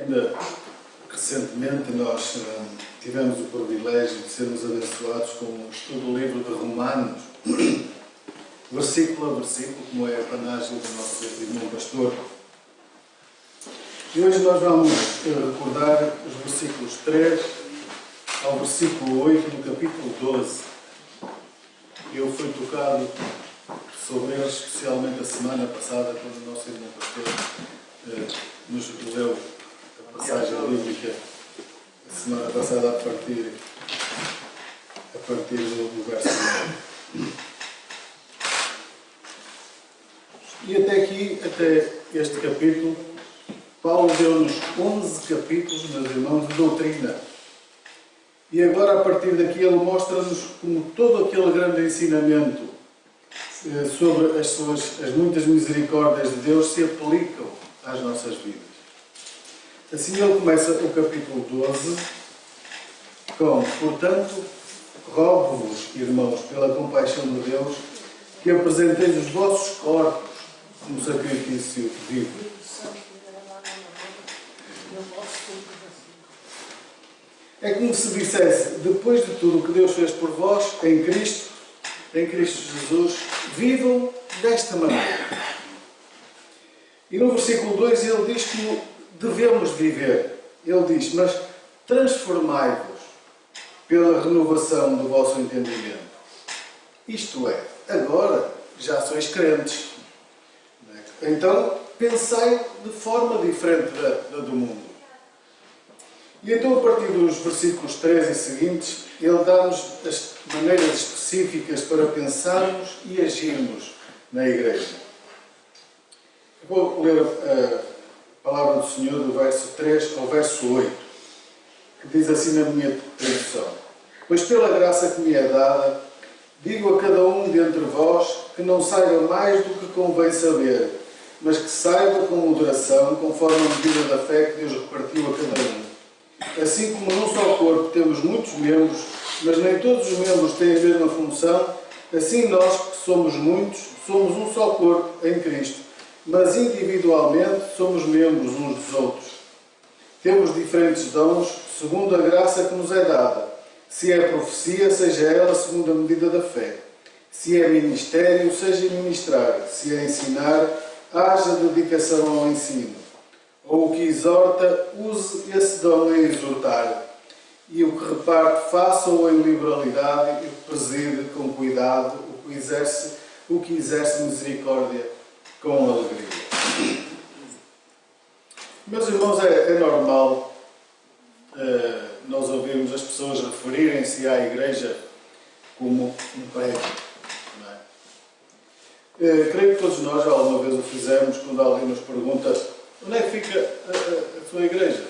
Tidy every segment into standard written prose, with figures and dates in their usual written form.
Ainda recentemente nós tivemos o privilégio de sermos abençoados com o estudo do livro de Romanos, versículo a versículo, como é a panagem do nosso irmão pastor. E hoje nós vamos recordar os versículos 3 ao versículo 8 do capítulo 12. Eu fui tocado sobre eles, especialmente a semana passada, quando o nosso irmão pastor nos leu a passagem bíblica, a semana passada, a partir do verso 9. E até aqui, até este capítulo, Paulo deu-nos 11 capítulos, meus irmãos, de doutrina. E agora, a partir daqui, ele mostra-nos como todo aquele grande ensinamento sobre as muitas misericórdias de Deus se aplicam às nossas vidas. Assim ele começa o capítulo 12 com: portanto, rogo-vos, irmãos, pela compaixão de Deus, que apresenteis os vossos corpos como sacrifício vivo. É como se dissesse, depois de tudo o que Deus fez por vós, em Cristo Jesus, vivam desta maneira. E no versículo 2 ele diz que devemos viver. Ele diz, mas transformai-vos pela renovação do vosso entendimento. Isto é, agora já sois crentes. Então, pensai de forma diferente da do mundo. E então, a partir dos versículos 3 e seguintes, ele dá-nos as maneiras específicas para pensarmos e agirmos na igreja. Eu vou ler a palavra do Senhor do verso 3 ao verso 8, que diz assim na minha tradução: pois pela graça que me é dada, digo a cada um dentre vós que não saiba mais do que convém saber, mas que saiba com moderação, conforme a medida da fé que Deus repartiu a cada um. Assim como num só corpo temos muitos membros, mas nem todos os membros têm a mesma função, assim nós, que somos muitos, somos um só corpo em Cristo, mas individualmente somos membros uns dos outros. Temos diferentes dons, segundo a graça que nos é dada. Se é profecia, seja ela segundo a medida da fé. Se é ministério, seja ministrar. Se é ensinar, haja dedicação ao ensino. Ou o que exorta, use esse dom em exortar. E o que reparte, faça-o em liberalidade. E o que preside, com cuidado. O que exerce misericórdia, com alegria. Meus irmãos, é normal nós ouvirmos as pessoas referirem-se à igreja como um prédio. Creio que todos nós já alguma vez o fizemos quando alguém nos pergunta: onde é que fica a sua igreja?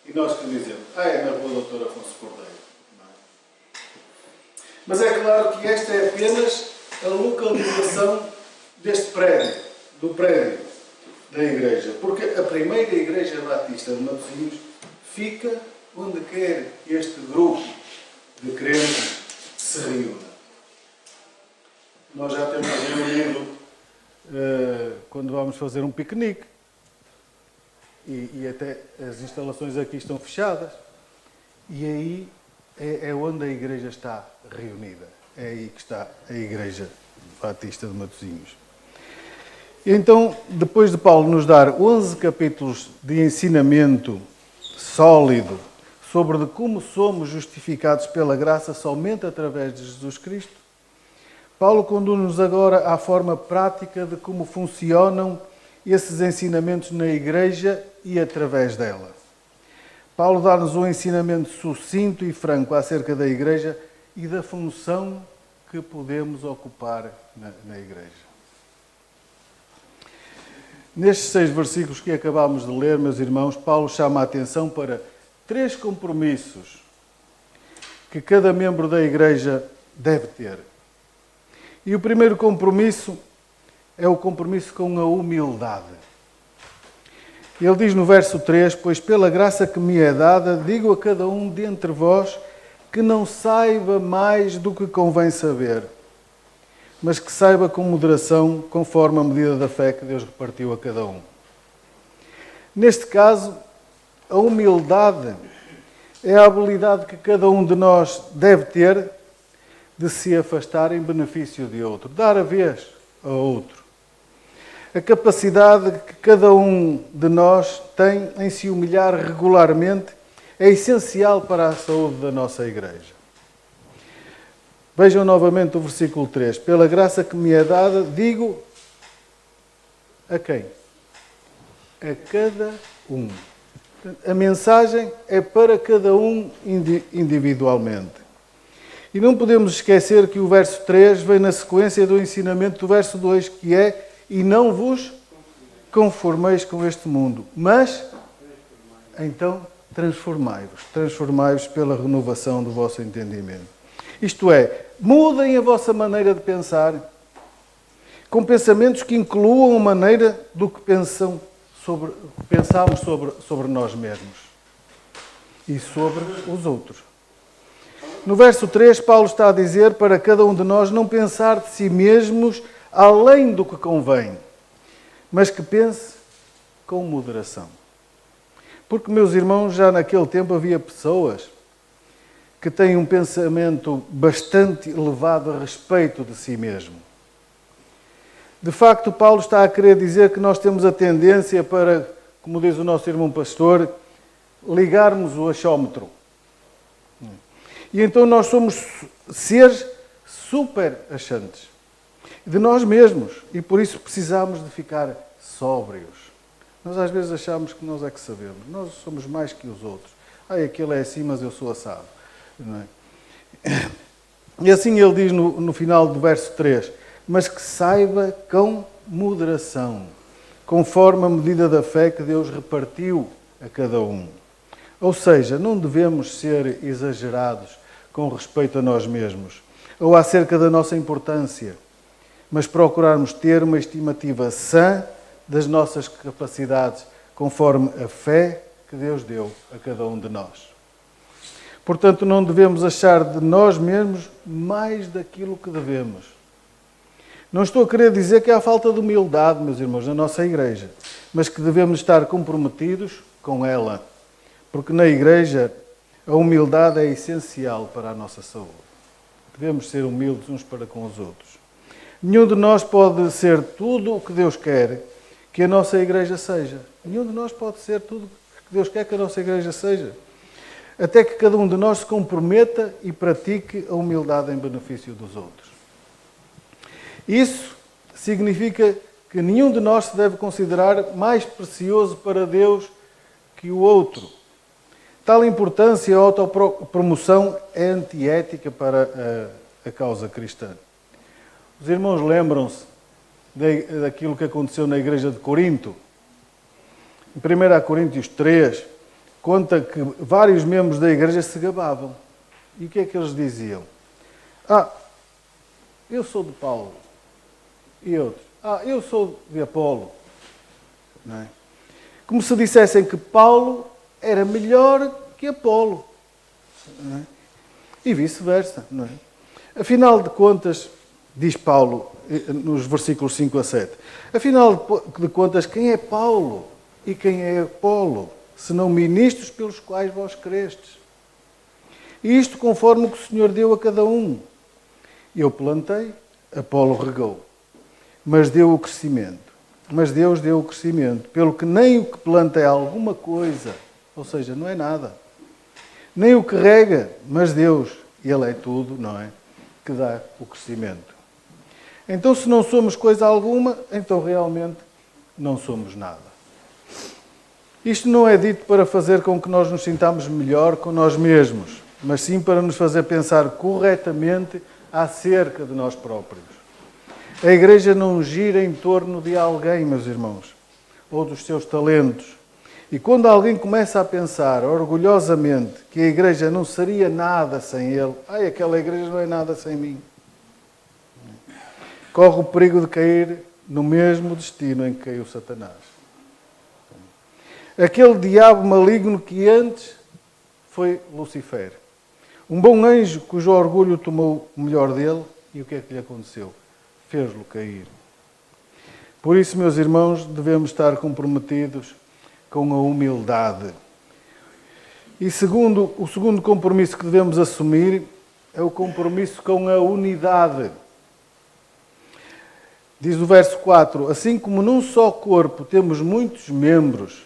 E nós que dizemos: é na rua Doutor Afonso Cordeiro. Mas é claro que esta é apenas a localização deste prédio, do prédio da igreja. Porque a primeira igreja batista de Matosinhos fica onde quer que este grupo de crentes se reúna. Nós já temos reunido quando vamos fazer um piquenique. E até as instalações aqui estão fechadas. E aí é onde a igreja está reunida. É aí que está a Igreja Batista de Matosinhos. E então, depois de Paulo nos dar 11 capítulos de ensinamento sólido sobre de como somos justificados pela graça somente através de Jesus Cristo, Paulo conduz-nos agora à forma prática de como funcionam esses ensinamentos na igreja e através dela. Paulo dá-nos um ensinamento sucinto e franco acerca da igreja e da função que podemos ocupar na igreja. Nestes 6 versículos que acabámos de ler, meus irmãos, Paulo chama a atenção para 3 compromissos que cada membro da igreja deve ter. E o primeiro compromisso é o compromisso com a humildade. Ele diz no verso 3, pois pela graça que me é dada, digo a cada um dentre vós que não saiba mais do que convém saber, mas que saiba com moderação, conforme a medida da fé que Deus repartiu a cada um. Neste caso, a humildade é a habilidade que cada um de nós deve ter de se afastar em benefício de outro, dar a vez a outro. A capacidade que cada um de nós tem em se humilhar regularmente é essencial para a saúde da nossa igreja. Vejam novamente o versículo 3. Pela graça que me é dada, digo a quem? A cada um. A mensagem é para cada um individualmente. E não podemos esquecer que o verso 3 vem na sequência do ensinamento do verso 2, que é: e não vos conformeis com este mundo, mas então transformai-vos pela renovação do vosso entendimento. Isto é, mudem a vossa maneira de pensar, com pensamentos que incluam a maneira do que pensamos sobre nós mesmos e sobre os outros. No verso 3, Paulo está a dizer para cada um de nós não pensar de si mesmos além do que convém, mas que pense com moderação. Porque, meus irmãos, já naquele tempo havia pessoas que têm um pensamento bastante elevado a respeito de si mesmo. De facto, Paulo está a querer dizer que nós temos a tendência para, como diz o nosso irmão pastor, ligarmos o achómetro. E então nós somos seres super achantes de nós mesmos e por isso precisamos de ficar sóbrios. Nós às vezes achamos que nós é que sabemos. Nós somos mais que os outros. Aquele é assim, mas eu sou assado. Não é? E assim ele diz no final do verso 3, mas que saiba com moderação, conforme a medida da fé que Deus repartiu a cada um. Ou seja, não devemos ser exagerados com respeito a nós mesmos, ou acerca da nossa importância, mas procurarmos ter uma estimativa sã das nossas capacidades, conforme a fé que Deus deu a cada um de nós. Portanto, não devemos achar de nós mesmos mais daquilo que devemos. Não estou a querer dizer que há falta de humildade, meus irmãos, na nossa igreja, mas que devemos estar comprometidos com ela, porque na igreja a humildade é essencial para a nossa saúde. Devemos ser humildes uns para com os outros. Nenhum de nós pode ser tudo o que Deus quer que a nossa igreja seja. Nenhum de nós pode ser tudo o que Deus quer que a nossa igreja seja. Até que cada um de nós se comprometa e pratique a humildade em benefício dos outros. Isso significa que nenhum de nós se deve considerar mais precioso para Deus que o outro. Tal importância e autopromoção é antiética para a causa cristã. Os irmãos lembram-se daquilo que aconteceu na igreja de Corinto? Em 1 Coríntios 3, conta que vários membros da igreja se gabavam. E o que é que eles diziam? Eu sou de Paulo. E outros? Eu sou de Apolo. Não é? Como se dissessem que Paulo era melhor que Apolo. Não é? E vice-versa. Não é? Afinal de contas, diz Paulo nos versículos 5 a 7, afinal de contas, quem é Paulo e quem é Apolo, senão ministros pelos quais vós crestes? E isto conforme o que o Senhor deu a cada um. Eu plantei, Apolo regou, mas deu o crescimento. Mas Deus deu o crescimento, pelo que nem o que planta é alguma coisa, ou seja, não é nada. Nem o que rega, mas Deus, Ele é tudo, não é? Que dá o crescimento. Então, se não somos coisa alguma, então realmente não somos nada. Isto não é dito para fazer com que nós nos sintamos melhor com nós mesmos, mas sim para nos fazer pensar corretamente acerca de nós próprios. A igreja não gira em torno de alguém, meus irmãos, ou dos seus talentos. E quando alguém começa a pensar orgulhosamente que a igreja não seria nada sem ele, aquela igreja não é nada sem mim, corre o perigo de cair no mesmo destino em que caiu Satanás. Aquele diabo maligno que antes foi Lucifer. Um bom anjo cujo orgulho tomou o melhor dele, e o que é que lhe aconteceu? Fez-lo cair. Por isso, meus irmãos, devemos estar comprometidos com a humildade, E o segundo compromisso que devemos assumir é o compromisso com a unidade. Diz o verso 4, assim como num só corpo temos muitos membros,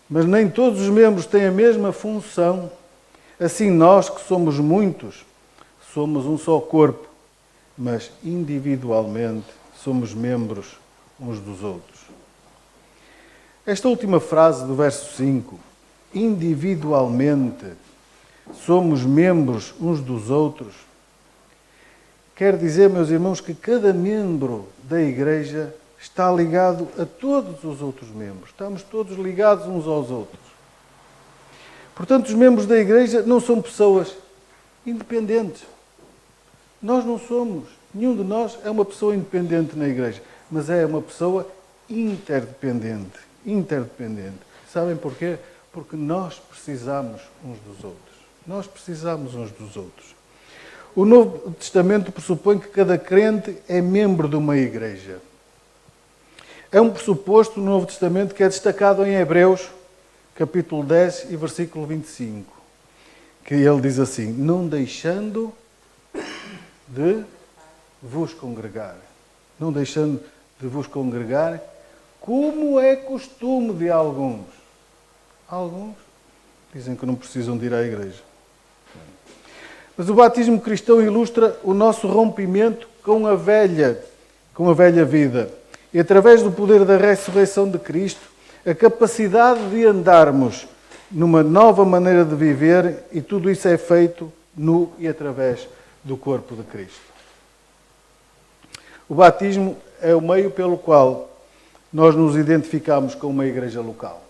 mas nem todos os membros têm a mesma função, assim nós que somos muitos, somos um só corpo, mas individualmente somos membros uns dos outros. Esta última frase do verso 5, individualmente somos membros uns dos outros, quer dizer, meus irmãos, que cada membro da igreja está ligado a todos os outros membros. Estamos todos ligados uns aos outros. Portanto, os membros da igreja não são pessoas independentes. Nós não somos. Nenhum de nós é uma pessoa independente na igreja, mas é uma pessoa interdependente. Interdependente. Sabem porquê? Porque nós precisamos uns dos outros. Nós precisamos uns dos outros. O Novo Testamento pressupõe que cada crente é membro de uma igreja. É um pressuposto no Novo Testamento que é destacado em Hebreus, capítulo 10 e versículo 25, que ele diz assim, não deixando de vos congregar. Não deixando de vos congregar, como é costume de alguns. Alguns dizem que não precisam de ir à igreja. Mas o batismo cristão ilustra o nosso rompimento com a velha vida. E através do poder da ressurreição de Cristo, a capacidade de andarmos numa nova maneira de viver, e tudo isso é feito no e através do corpo de Cristo. O batismo é o meio pelo qual nós nos identificamos com uma igreja local.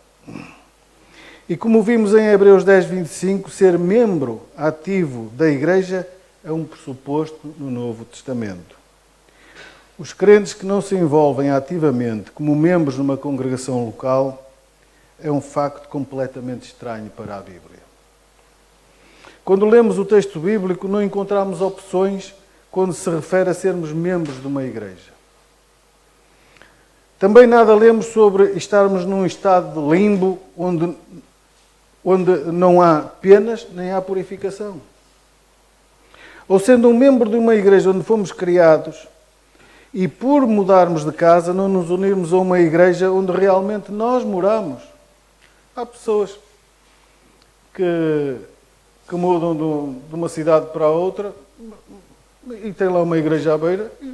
E como vimos em Hebreus 10, 25, ser membro ativo da igreja é um pressuposto no Novo Testamento. Os crentes que não se envolvem ativamente como membros numa congregação local é um facto completamente estranho para a Bíblia. Quando lemos o texto bíblico, não encontramos opções quando se refere a sermos membros de uma igreja. Também nada lemos sobre estarmos num estado de limbo onde não há penas nem há purificação. Ou sendo um membro de uma igreja onde fomos criados e por mudarmos de casa não nos unirmos a uma igreja onde realmente nós moramos. Há pessoas que mudam de uma cidade para a outra e têm lá uma igreja à beira e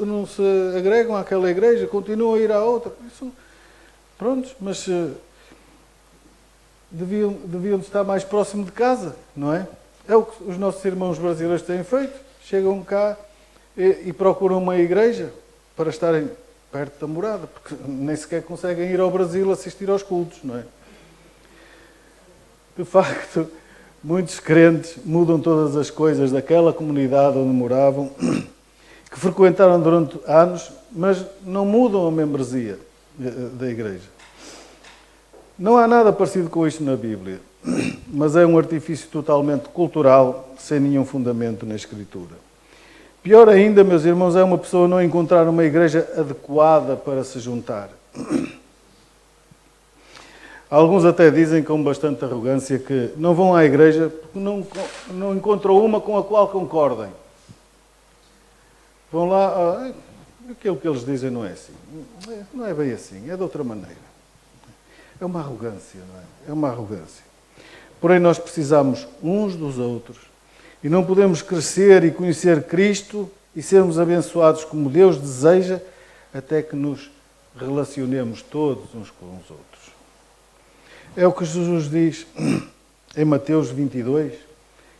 não se agregam àquela igreja, continuam a ir à outra. Prontos, mas deviam estar mais próximo de casa, não é? É o que os nossos irmãos brasileiros têm feito. Chegam cá e procuram uma igreja para estarem perto da morada, porque nem sequer conseguem ir ao Brasil assistir aos cultos, não é? De facto, muitos crentes mudam todas as coisas daquela comunidade onde moravam, que frequentaram durante anos, mas não mudam a membresia da igreja. Não há nada parecido com isto na Bíblia, mas é um artifício totalmente cultural, sem nenhum fundamento na Escritura. Pior ainda, meus irmãos, é uma pessoa não encontrar uma igreja adequada para se juntar. Alguns até dizem com bastante arrogância que não vão à igreja porque não encontram uma com a qual concordem. Vão lá, aquilo que eles dizem não é assim. Não é bem assim, é de outra maneira. É uma arrogância, não é? É uma arrogância. Porém, nós precisamos uns dos outros e não podemos crescer e conhecer Cristo e sermos abençoados como Deus deseja até que nos relacionemos todos uns com os outros. É o que Jesus diz em Mateus 22,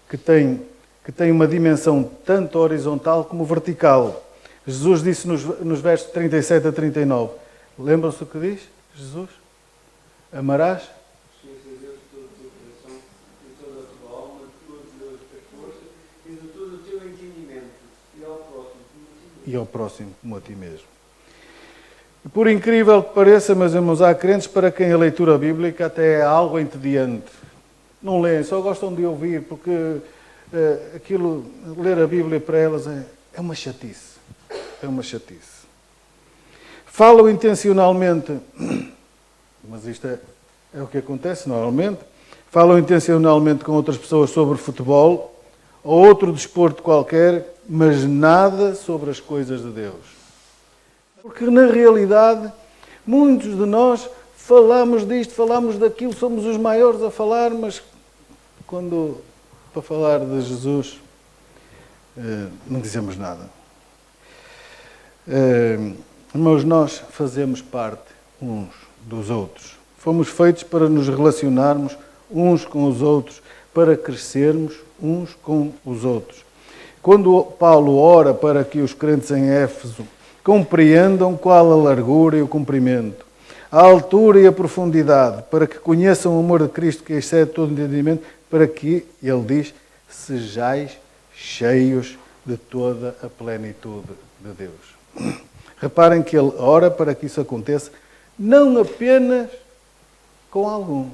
que tem uma dimensão tanto horizontal como vertical. Jesus disse nos versos 37 a 39. Lembram-se o que diz Jesus? Amarás e ao próximo como a ti mesmo. E por incrível que pareça, meus irmãos, há crentes para quem a leitura bíblica até é algo entediante. Não leem, só gostam de ouvir, porque ler a Bíblia para elas é uma chatice. É uma chatice. Falam intencionalmente, mas isto é o que acontece normalmente, falam intencionalmente com outras pessoas sobre futebol ou outro desporto qualquer, mas nada sobre as coisas de Deus. Porque na realidade, muitos de nós falamos disto, falamos daquilo, somos os maiores a falar, mas quando para falar de Jesus não dizemos nada. Mas nós fazemos parte uns dos outros. Fomos feitos para nos relacionarmos uns com os outros, para crescermos uns com os outros. Quando Paulo ora para que os crentes em Éfeso compreendam qual a largura e o comprimento, a altura e a profundidade, para que conheçam o amor de Cristo que excede todo entendimento, para que, ele diz, sejais cheios de toda a plenitude de Deus. Reparem que ele ora para que isso aconteça, não apenas com alguns.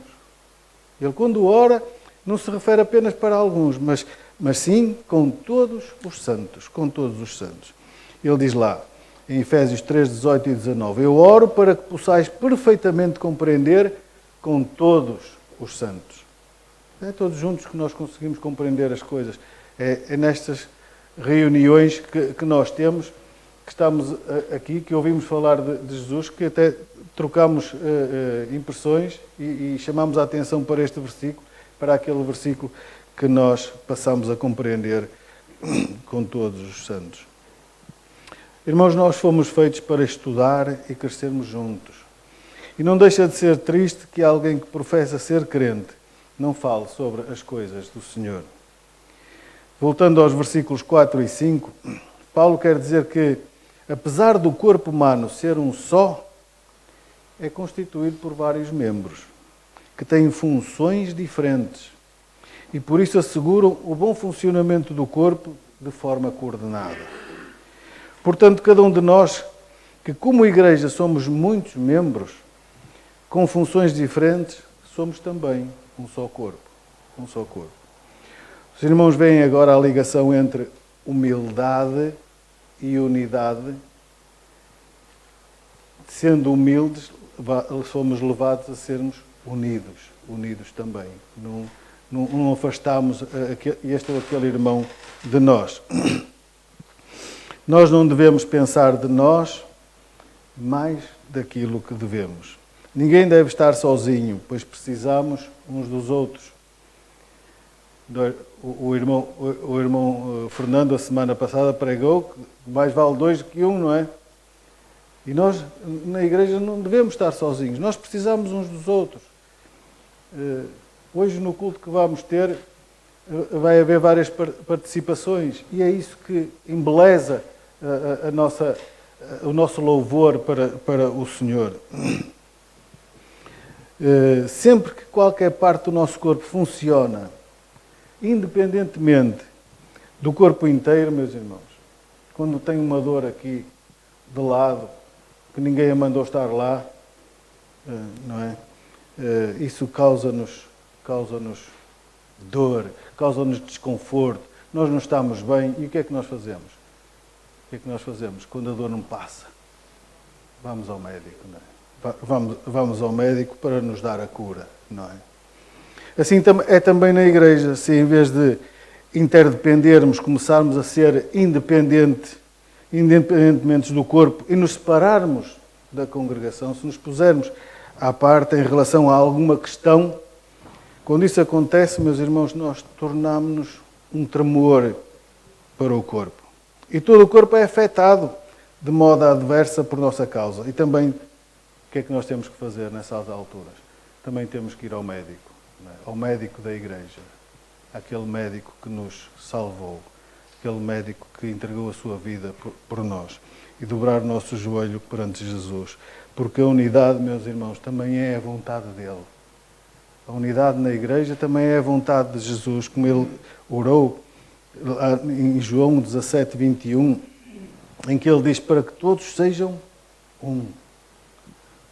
Ele, quando ora, não se refere apenas para alguns, mas sim com todos os santos, com todos os santos. Ele diz lá, em Efésios 3, 18 e 19, eu oro para que possais perfeitamente compreender com todos os santos. É todos juntos que nós conseguimos compreender as coisas. É nestas reuniões que nós temos, que estamos aqui, que ouvimos falar de Jesus, que até trocamos impressões e chamamos a atenção para este versículo, para aquele versículo que nós passamos a compreender com todos os santos. Irmãos, nós fomos feitos para estudar e crescermos juntos. E não deixa de ser triste que alguém que professa ser crente não fale sobre as coisas do Senhor. Voltando aos versículos 4 e 5, Paulo quer dizer que, apesar do corpo humano ser um só, é constituído por vários membros, que têm funções diferentes e por isso asseguram o bom funcionamento do corpo de forma coordenada. Portanto, cada um de nós, que como igreja somos muitos membros, com funções diferentes, somos também um só corpo. Um só corpo. Os irmãos veem agora a ligação entre humildade e unidade. Sendo humildes, somos levados a sermos unidos também. Não afastamos este ou aquele irmão de nós. Nós não devemos pensar de nós mais daquilo que devemos. Ninguém deve estar sozinho, pois precisamos uns dos outros. O irmão Fernando, a semana passada, pregou que mais vale dois que um, não é? E nós, na igreja, não devemos estar sozinhos. Nós precisamos uns dos outros. Hoje, no culto que vamos ter, vai haver várias participações. E é isso que embeleza o nosso louvor para o Senhor. Sempre que qualquer parte do nosso corpo funciona, independentemente do corpo inteiro, meus irmãos, quando tem uma dor aqui de lado, que ninguém a mandou estar lá, não é? Isso causa-nos dor, causa-nos desconforto, nós não estamos bem, e o que é que nós fazemos? O que é que nós fazemos quando a dor não passa? Vamos ao médico, não é? Vamos ao médico para nos dar a cura, não é? Assim é também na igreja, se em vez de interdependermos, começarmos a ser independentemente do corpo e nos separarmos da congregação, se nos pusermos à parte em relação a alguma questão, quando isso acontece, meus irmãos, nós tornamos-nos um tremor para o corpo. E todo o corpo é afetado de modo adversa por nossa causa. E também, o que é que nós temos que fazer nessas alturas? Também temos que ir ao médico, não é? Ao médico da igreja, aquele médico que nos salvou, aquele médico que entregou a sua vida por nós, e dobrar o nosso joelho perante Jesus. Porque a unidade, meus irmãos, também é a vontade dele. A unidade na igreja também é a vontade de Jesus, como ele orou em João 17, 21, em que ele diz, para que todos sejam um.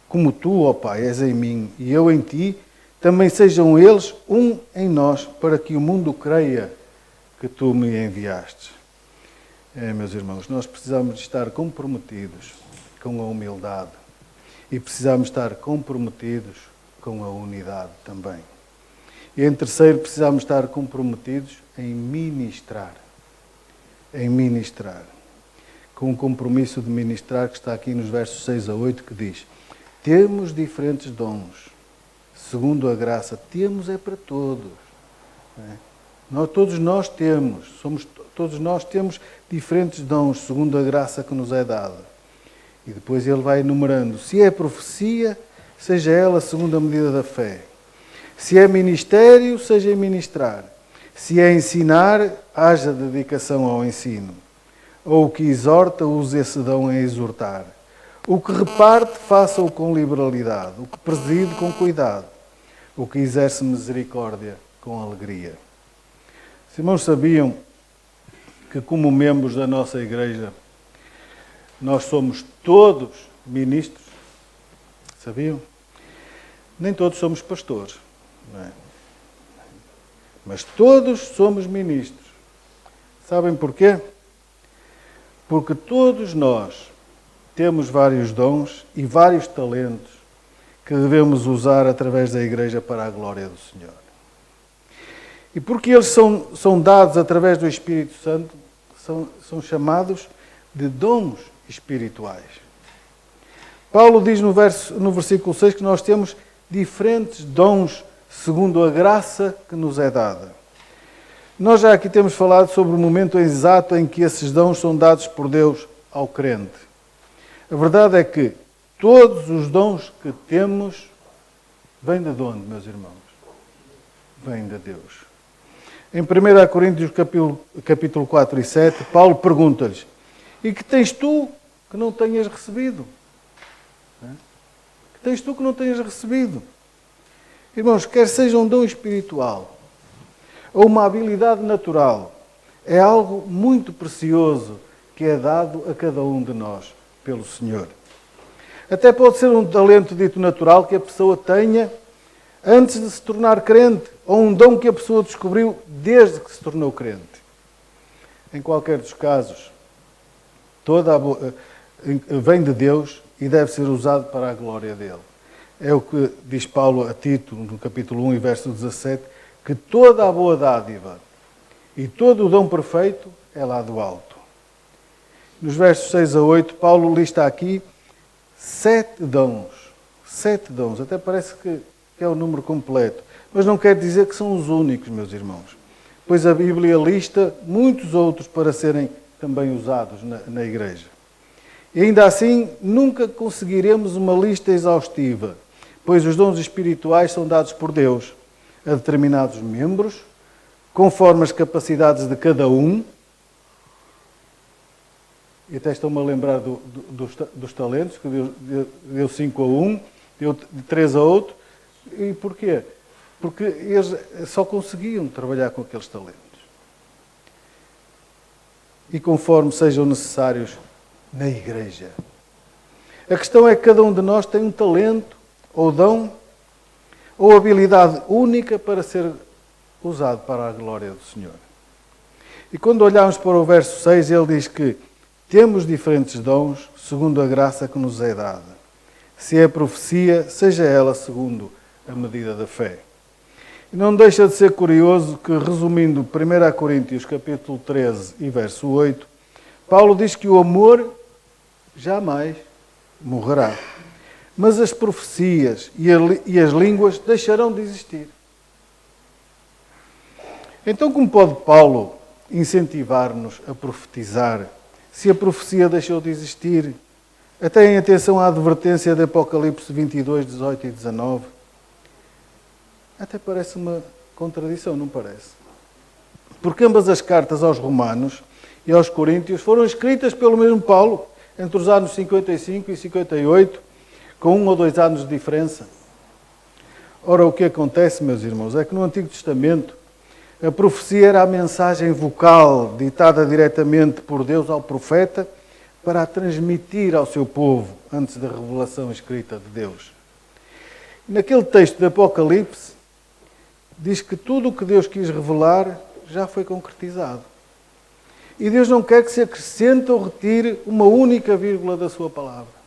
Como tu, ó Pai, és em mim e eu em ti, também sejam eles um em nós, para que o mundo creia que tu me enviaste. Meus irmãos, nós precisamos de estar comprometidos com a humildade e precisamos estar comprometidos com a unidade também. E em terceiro, precisamos estar comprometidos em ministrar. Em ministrar. Com o compromisso de ministrar que está aqui nos versos 6 a 8, que diz: temos diferentes dons, segundo a graça. Temos é para todos. Todos nós temos diferentes dons, segundo a graça que nos é dada. E depois ele vai enumerando: se é profecia, seja ela segundo a medida da fé. Se é ministério, seja em ministrar. Se é ensinar, haja dedicação ao ensino. Ou o que exorta, use esse dom em exortar. O que reparte, faça-o com liberalidade. O que preside, com cuidado. O que exerce misericórdia, com alegria. Os irmãos sabiam que, como membros da nossa igreja, nós somos todos ministros? Sabiam? Nem todos somos pastores, não é? Mas todos somos ministros. Sabem porquê? Porque todos nós temos vários dons e vários talentos que devemos usar através da igreja para a glória do Senhor. E porque eles são dados através do Espírito Santo, são chamados de dons espirituais. Paulo diz no versículo 6 que nós temos diferentes dons segundo a graça que nos é dada. Nós já aqui temos falado sobre o momento exato em que esses dons são dados por Deus ao crente. A verdade é que todos os dons que temos vêm de onde, meus irmãos? Vêm de Deus. Em 1 Coríntios capítulo 4 e 7, Paulo pergunta-lhes: e que tens tu que não tenhas recebido? Que tens tu que não tenhas recebido? Irmãos, quer seja um dom espiritual ou uma habilidade natural, é algo muito precioso que é dado a cada um de nós pelo Senhor. Até pode ser um talento dito natural que a pessoa tenha antes de se tornar crente, ou um dom que a pessoa descobriu desde que se tornou crente. Em qualquer dos casos, vem de Deus e deve ser usado para a glória dele. É o que diz Paulo a Tito, no capítulo 1 e verso 17, que toda a boa dádiva e todo o dom perfeito é lá do alto. Nos versos 6 a 8, Paulo lista aqui 7 dons. 7 dons. Até parece que é o número completo. Mas não quer dizer que são os únicos, meus irmãos. Pois a Bíblia lista muitos outros para serem também usados na igreja. E ainda assim, nunca conseguiremos uma lista exaustiva, pois os dons espirituais são dados por Deus a determinados membros, conforme as capacidades de cada um. E até estou-me a lembrar dos talentos, que deu 5 a um, deu 3 a outro. E porquê? Porque eles só conseguiam trabalhar com aqueles talentos. E conforme sejam necessários na igreja. A questão é que cada um de nós tem um talento, ou dom, ou habilidade única para ser usado para a glória do Senhor. E quando olhamos para o verso 6, ele diz que temos diferentes dons segundo a graça que nos é dada. Se é profecia, seja ela segundo a medida da fé. E não deixa de ser curioso que, resumindo 1 Coríntios capítulo 13 e verso 8, Paulo diz que o amor jamais morrerá. Mas as profecias e as línguas deixarão de existir. Então, como pode Paulo incentivar-nos a profetizar se a profecia deixou de existir? Até em atenção à advertência de Apocalipse 22, 18 e 19. Até parece uma contradição, não parece? Porque ambas as cartas aos Romanos e aos Coríntios foram escritas pelo mesmo Paulo, entre os anos 55 e 58, com 1 ou 2 anos de diferença. Ora, o que acontece, meus irmãos, é que no Antigo Testamento a profecia era a mensagem vocal ditada diretamente por Deus ao profeta para a transmitir ao seu povo antes da revelação escrita de Deus. Naquele texto de Apocalipse, diz que tudo o que Deus quis revelar já foi concretizado. E Deus não quer que se acrescente ou retire uma única vírgula da sua palavra.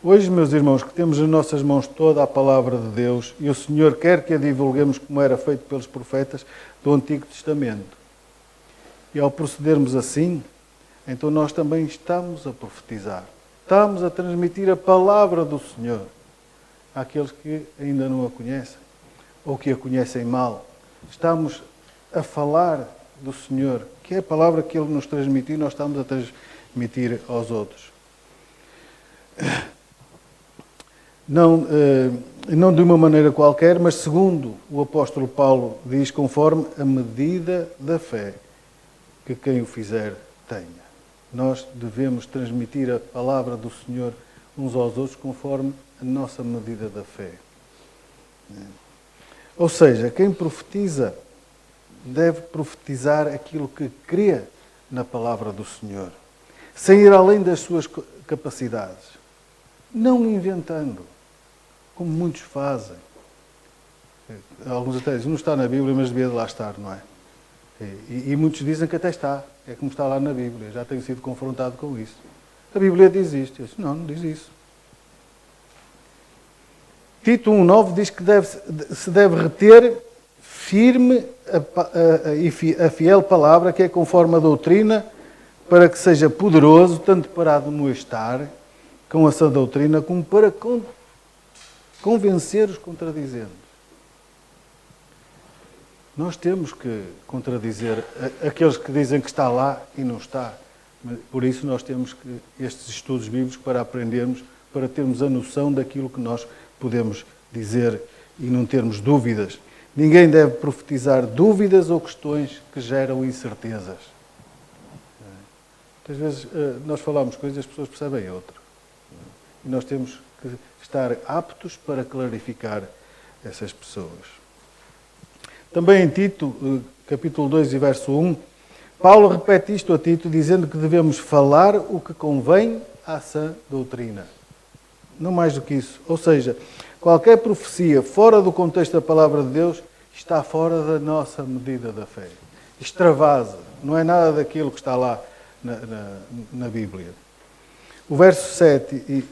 Hoje, meus irmãos, que temos nas nossas mãos toda a palavra de Deus e o Senhor quer que a divulguemos como era feito pelos profetas do Antigo Testamento. E ao procedermos assim, então nós também estamos a profetizar. Estamos a transmitir a palavra do Senhor àqueles que ainda não a conhecem ou que a conhecem mal. Estamos a falar do Senhor, que é a palavra que Ele nos transmitiu e nós estamos a transmitir aos outros. Não de uma maneira qualquer, mas segundo o apóstolo Paulo diz, conforme a medida da fé que quem o fizer tenha. Nós devemos transmitir a palavra do Senhor uns aos outros conforme a nossa medida da fé. Ou seja, quem profetiza deve profetizar aquilo que crê na palavra do Senhor, sem ir além das suas capacidades, não inventando, como muitos fazem. Alguns até dizem, não está na Bíblia, mas devia de lá estar, não é? E muitos dizem que até está, é como está lá na Bíblia, já tenho sido confrontado com isso. A Bíblia diz isto. Eu disse, não diz isso. Tito 1,9 diz que se deve reter firme a fiel palavra, que é conforme a doutrina, para que seja poderoso, tanto para admoestar com essa doutrina, como para convencer os contradizentes. Nós temos que contradizer aqueles que dizem que está lá e não está. Por isso nós temos estes estudos bíblicos para aprendermos, para termos a noção daquilo que nós podemos dizer e não termos dúvidas. Ninguém deve profetizar dúvidas ou questões que geram incertezas. Muitas vezes nós falamos coisas e as pessoas percebem outra. E nós temos que estar aptos para clarificar essas pessoas. Também em Tito, capítulo 2 e verso 1, Paulo repete isto a Tito, dizendo que devemos falar o que convém à sã doutrina. Não mais do que isso. Ou seja, qualquer profecia fora do contexto da palavra de Deus está fora da nossa medida da fé. Extravasa. Não é nada daquilo que está lá na Bíblia. O verso 7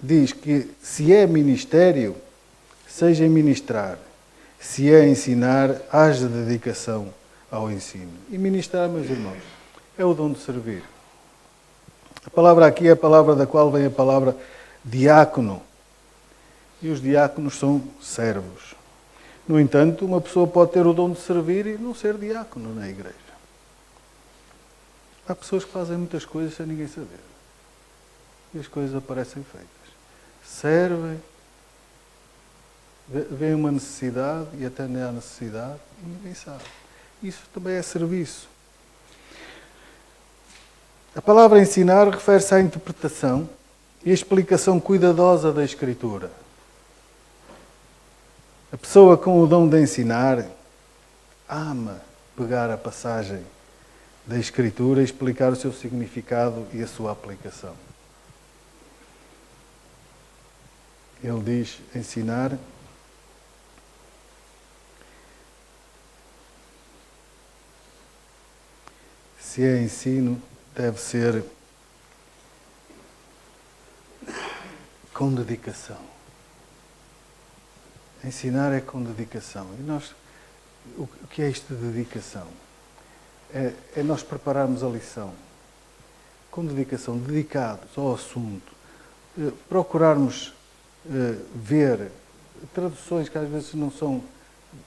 diz que se é ministério, seja ministrar. Se é ensinar, haja dedicação ao ensino. E ministrar, meus irmãos, é o dom de servir. A palavra aqui é a palavra da qual vem a palavra diácono. E os diáconos são servos. No entanto, uma pessoa pode ter o dom de servir e não ser diácono na igreja. Há pessoas que fazem muitas coisas sem ninguém saber. E as coisas aparecem feitas. Servem, vem uma necessidade e atendem à necessidade e ninguém sabe. Isso também é serviço. A palavra ensinar refere-se à interpretação e à explicação cuidadosa da Escritura. A pessoa com o dom de ensinar ama pegar a passagem da Escritura e explicar o seu significado e a sua aplicação. Ele diz ensinar. Se é ensino, deve ser com dedicação. Ensinar é com dedicação. E nós, o que é isto de dedicação? É nós prepararmos a lição. Com dedicação, dedicados ao assunto. Procurarmos ver traduções que às vezes não são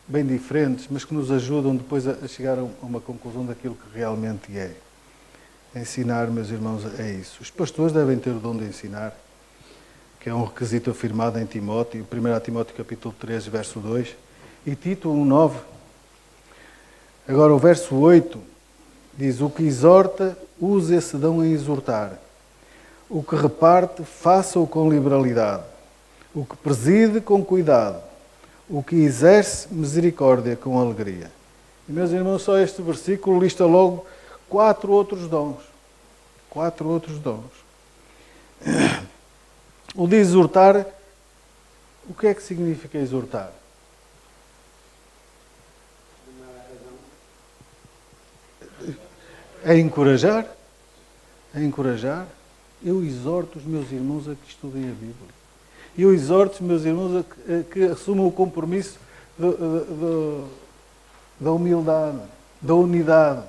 bem diferentes, mas que nos ajudam depois a chegar a uma conclusão daquilo que realmente é. Ensinar, meus irmãos, é isso. Os pastores devem ter o dom de ensinar, que é um requisito afirmado em Timóteo, 1 Timóteo capítulo 3, verso 2, e Tito 1,9. Agora o verso 8 diz, o que exorta, use esse dom em exortar. O que reparte, faça-o com liberalidade. O que preside, com cuidado. O que exerce misericórdia com alegria. E, meus irmãos, só este versículo lista logo 4 outros dons. 4 outros dons. O de exortar, o que é que significa exortar? É encorajar. É encorajar. Eu exorto os meus irmãos a que estudem a Bíblia. Eu exorto os meus irmãos a que assumam o compromisso da humildade, da unidade,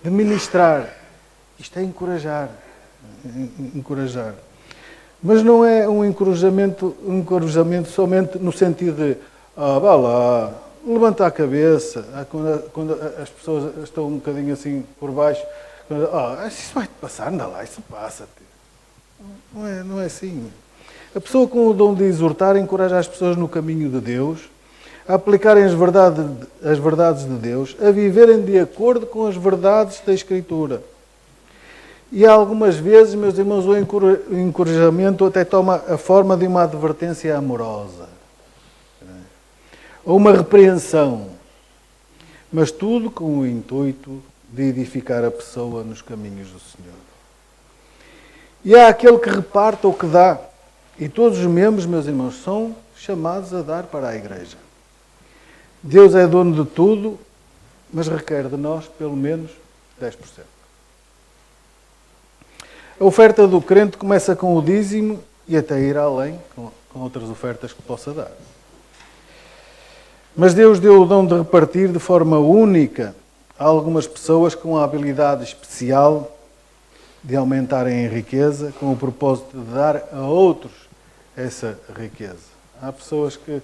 de ministrar. Isto é encorajar. Encorajar. Mas não é um encorajamento somente no sentido de vá lá, levanta a cabeça, quando as pessoas estão um bocadinho assim por baixo, isso vai-te passar, anda lá, isso passa-te. Não é assim. A pessoa com o dom de exortar encoraja as pessoas no caminho de Deus, a aplicarem as verdades de Deus, a viverem de acordo com as verdades da Escritura. E algumas vezes, meus irmãos, o encorajamento até toma a forma de uma advertência amorosa. Ou uma repreensão. Mas tudo com o intuito de edificar a pessoa nos caminhos do Senhor. E há aquele que reparta ou que dá. E todos os membros, meus irmãos, são chamados a dar para a igreja. Deus é dono de tudo, mas requer de nós pelo menos 10%. A oferta do crente começa com o dízimo e até ir além com outras ofertas que possa dar. Mas Deus deu o dom de repartir de forma única a algumas pessoas com a habilidade especial de aumentarem em riqueza, com o propósito de dar a outros essa riqueza. Há pessoas que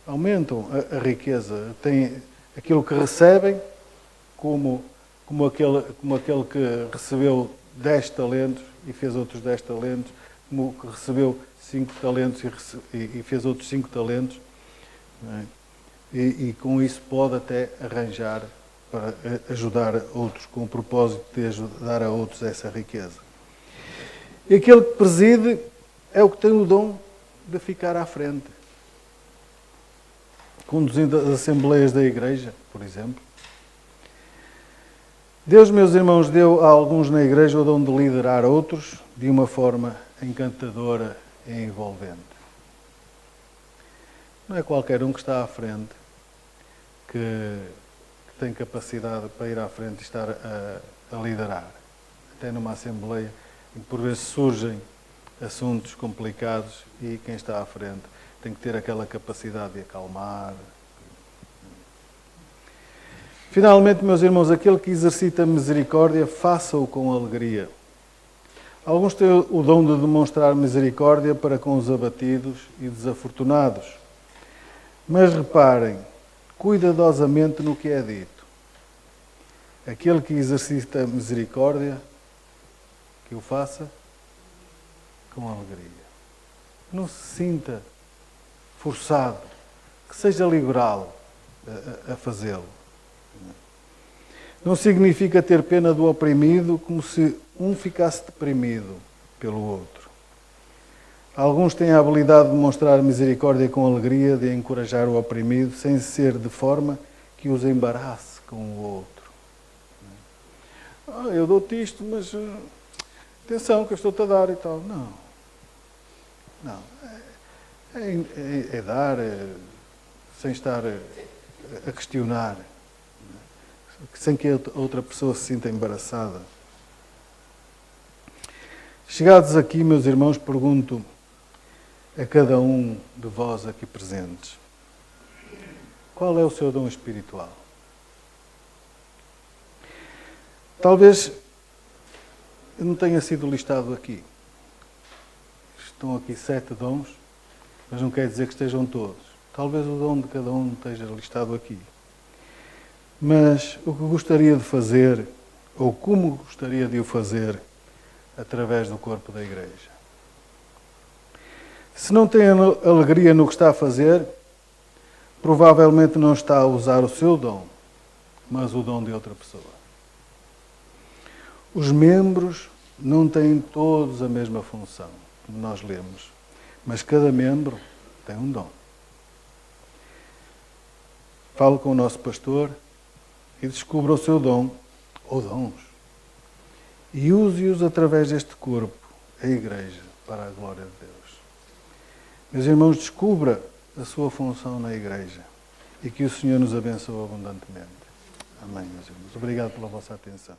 aumentam a riqueza, têm aquilo que recebem, como aquele que recebeu 10 talentos e fez outros 10 talentos, como que recebeu 5 talentos e fez outros 5 talentos, não é? E com isso pode até arranjar para ajudar outros, com o propósito de ajudar a outros essa riqueza. E aquele que preside é o que tem o dom de ficar à frente, conduzindo as assembleias da igreja, por exemplo. Deus, meus irmãos, deu a alguns na igreja o dom de liderar outros de uma forma encantadora e envolvente. Não é qualquer um que está à frente que tem capacidade para ir à frente e estar a liderar. Até numa assembleia em que por vezes surgem assuntos complicados e quem está à frente tem que ter aquela capacidade de acalmar. Finalmente, meus irmãos, aquele que exercita misericórdia, faça-o com alegria. Alguns têm o dom de demonstrar misericórdia para com os abatidos e desafortunados. Mas reparem, cuidadosamente no que é dito. Aquele que exercita misericórdia, que o faça com alegria. Não se sinta forçado, que seja liberal a fazê-lo. Não significa ter pena do oprimido como se um ficasse deprimido pelo outro. Alguns têm a habilidade de mostrar misericórdia com alegria, de encorajar o oprimido, sem ser de forma que os embarace com o outro. Eu dou-te isto, mas atenção que eu estou-te a dar e tal. Não. É dar sem estar a questionar, sem que a outra pessoa se sinta embaraçada. Chegados aqui, meus irmãos, pergunto a cada um de vós aqui presentes: qual é o seu dom espiritual? Talvez não tenha sido listado aqui. Estão aqui 7 dons, mas não quer dizer que estejam todos. Talvez o dom de cada um não esteja listado aqui. Mas o que gostaria de fazer, ou como gostaria de o fazer, através do corpo da igreja. Se não tem alegria no que está a fazer, provavelmente não está a usar o seu dom, mas o dom de outra pessoa. Os membros não têm todos a mesma função, como nós lemos, mas cada membro tem um dom. Fale com o nosso pastor e descubra o seu dom, ou dons, e use-os através deste corpo, a igreja, para a glória de Deus. Meus irmãos, descubra a sua função na igreja e que o Senhor nos abençoe abundantemente. Amém, meus irmãos. Obrigado pela vossa atenção.